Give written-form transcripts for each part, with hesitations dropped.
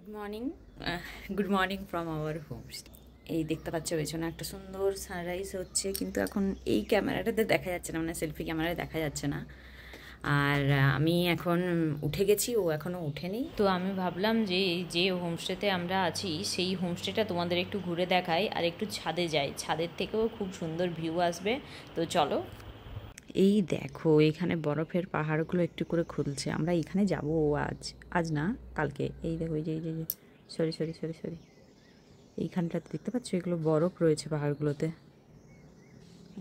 Good morning from our homestay. এই দেখতে পাচ্ছ পেছনে একটা সুন্দর সানরাইজ হচ্ছে, কিন্তু এখন এই ক্যামেরাটাতে দেখা যাচ্ছে না, মানে সেলফি ক্যামেরায় দেখা যাচ্ছে না। আর আমি এখন উঠে গেছি, ও এখনও উঠেনি। তো আমি ভাবলাম যে হোমস্টেতে আমরা আছি সেই হোমস্টেটা তোমাদের একটু ঘুরে দেখাই, আর একটু ছাদে যাই, ছাদের থেকেও খুব সুন্দর ভিউ আসবে। তো চলো। এই দেখো এখানে বরফের পাহাড়গুলো একটু করে খুলছে, আমরা এখানে যাব আজ না কালকে। এই দেখো, এই যে সরি সরি সরি সরি এইখানটাতে দেখতে পাচ্ছ এগুলো বরফ রয়েছে পাহাড়গুলোতে।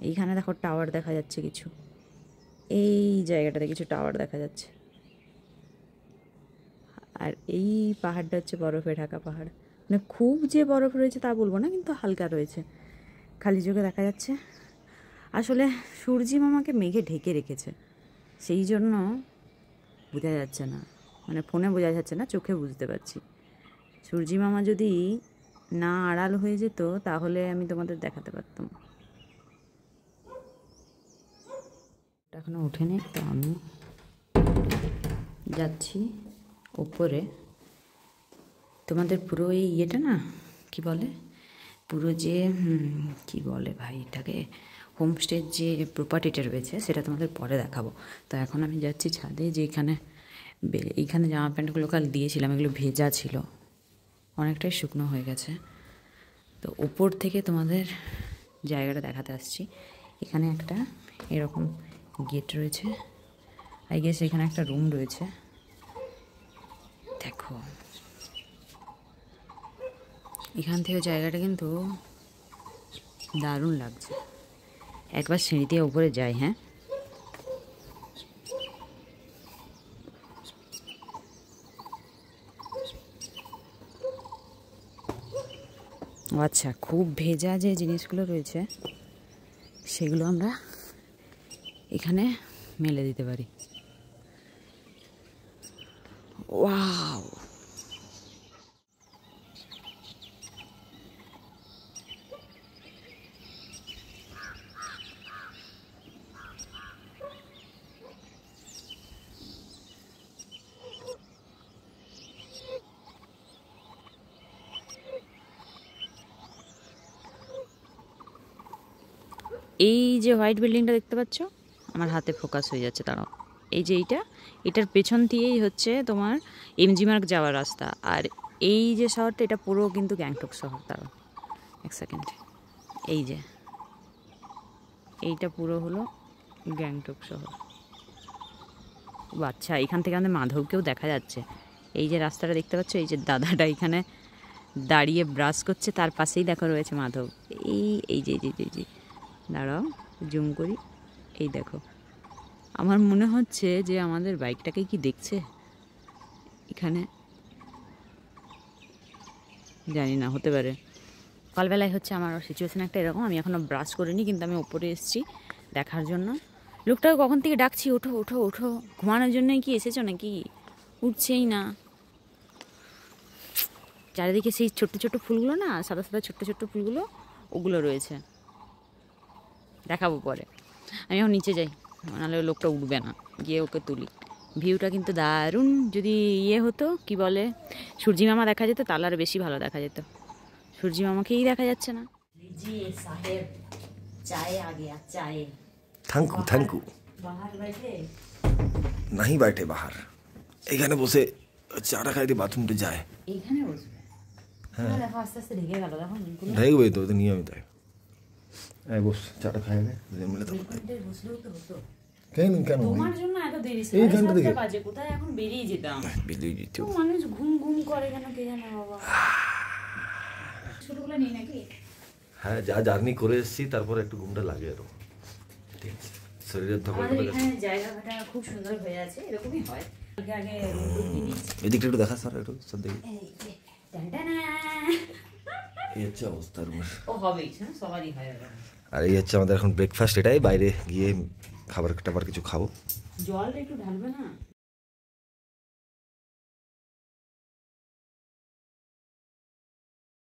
এইখানে দেখো টাওয়ার দেখা যাচ্ছে কিছু, এই জায়গাটাতে কিছু টাওয়ার দেখা যাচ্ছে। আর এই পাহাড়টা হচ্ছে বরফে ঢাকা পাহাড়, মানে খুব যে বরফ রয়েছে তা বলবো না, কিন্তু হালকা রয়েছে, খালি চোখে দেখা যাচ্ছে। আসলে সূর্যি মামাকে মেঘে ঢেকে রেখেছে, সেই জন্য বোঝা যাচ্ছে না, মানে ফোনে বোঝা যাচ্ছে না, চোখে বুঝতে পারছি। সূর্যি মামা যদি না আড়াল হয়ে যেত তাহলে আমি তোমাদের দেখাতে পারতাম। এখনো ওঠেনি, তো আমি যাচ্ছি ওপরে। তোমাদের পুরো এই ইয়েটা না কি বলে, পুরো যে কি বলে ভাই এটাকে, হোমস্টের যে প্রপার্টিটা রয়েছে সেটা তোমাদের পরে দেখাবো। তো এখন আমি যাচ্ছি ছাদে, যে এইখানে জামা প্যান্টগুলো কাল দিয়েছিলাম, এগুলো ভেজা ছিল, অনেকটাই শুকনো হয়ে গেছে। তো উপর থেকে তোমাদের জায়গাটা দেখাতে আসছি। এখানে একটা এরকম গেট রয়েছে, আই গেস এখানে একটা রুম রয়েছে। দেখো এখান থেকে জায়গাটা কিন্তু দারুণ লাগছে। একবার সিঁড়ি দিয়ে উপরে যাই। হ্যাঁ, আচ্ছা, খুব ভেজা যে জিনিসগুলো রয়েছে সেগুলো আমরা এখানে মেলে দিতে পারি। ওয়াও, এই যে হোয়াইট বিল্ডিংটা দেখতে পাচ্ছ, আমার হাতে ফোকাস হয়ে যাচ্ছে, দাঁড়াও। এই যে এটার পেছন দিয়েই হচ্ছে তোমার এমজি মার্গ যাওয়ার রাস্তা। আর এই যে শহরটা, এটা পুরো কিন্তু গ্যাংটক শহর। দাঁড়াও এক সেকেন্ড, এই যে এইটা পুরো হলো গ্যাংটক শহর। আচ্ছা, এখান থেকে আমাদের মাধবকেও দেখা যাচ্ছে। এই যে রাস্তাটা দেখতে পাচ্ছ, এই যে দাদাটা এখানে দাঁড়িয়ে ব্রাশ করছে, তার পাশেই দেখো রয়েছে মাধব। এই যে দাঁড়াও জুম করি, এই দেখো। আমার মনে হচ্ছে যে আমাদের বাইকটাকে কি দেখছে এখানে, জানি না, হতে পারে। সকালবেলায় হচ্ছে আমার সিচুয়েশান একটা এরকম, আমি এখনও ব্রাশ করিনি, কিন্তু আমি ওপরে এসেছি দেখার জন্য। লোকটাকে কখন থেকে ডাকছি, ওঠো ওঠো ওঠো, ঘুমানোর জন্যই কি এসেছো নাকি? উঠছেই না। চারিদিকে সেই ছোট্ট ছোট্ট ফুলগুলো না, সাদা সাদা ছোট্ট ছোট্ট ফুলগুলো, ওগুলো রয়েছে, দেখাবো পরে। আমি এখন নিচে যাই, নাহলে লোকটা উঠবে না, গিয়ে ওকে তুলি। ভিউটা কিন্তু দারুণ। যদি ইয়ে হতো কি বলে, সূর্যি মামা দেখা যেত তাহলে আর বেশি ভালো দেখা যেত। সূর্যি মামাকেই দেখা যাচ্ছে না। থ্যাংকু नहीं बैठे बाहर, এখানে বসে চাটা খাইতে বাথরুমটা যায়। এইখানে বসবে? হ্যাঁ দেখো আস্তে আস্তে ঢেকে গেল, দেখো ঢেকবে তো, নিয়মিত বস চাটা খাই আগে। বসলেও তো হতো। কেন তোমার জন্য এত দেরি, এইখানটা দিকে বাজে, কোথায় এখন বেরিয়ে যেতাম। বেরিয়ে যেত মানুষ ঘুম ঘুম করে কেন কে জানে বাবা। ছোটগুলো নেই নাকি? হ্যাঁ, যা জার্নি করে এসেছি তারপর একটু ঘুমটা লাগে আরো, ঠিক আছে। শরীরের ধকলটা এখানে জায়গাটা খুব সুন্দর হয়ে আছে, এরকমই হয়। আগে এদিকটা একটু দেখা, স্যার একটু স্যার দেখি। এই হচ্ছে অবস্থা রুমের। ও হবেই, সবারই হয়। আর এই হচ্ছে আমাদের এখন ব্রেকফাস্ট, এটাই। বাইরে গিয়ে খাবার টাবার কিছু খাবো। জলটা একটু ঢালবে না?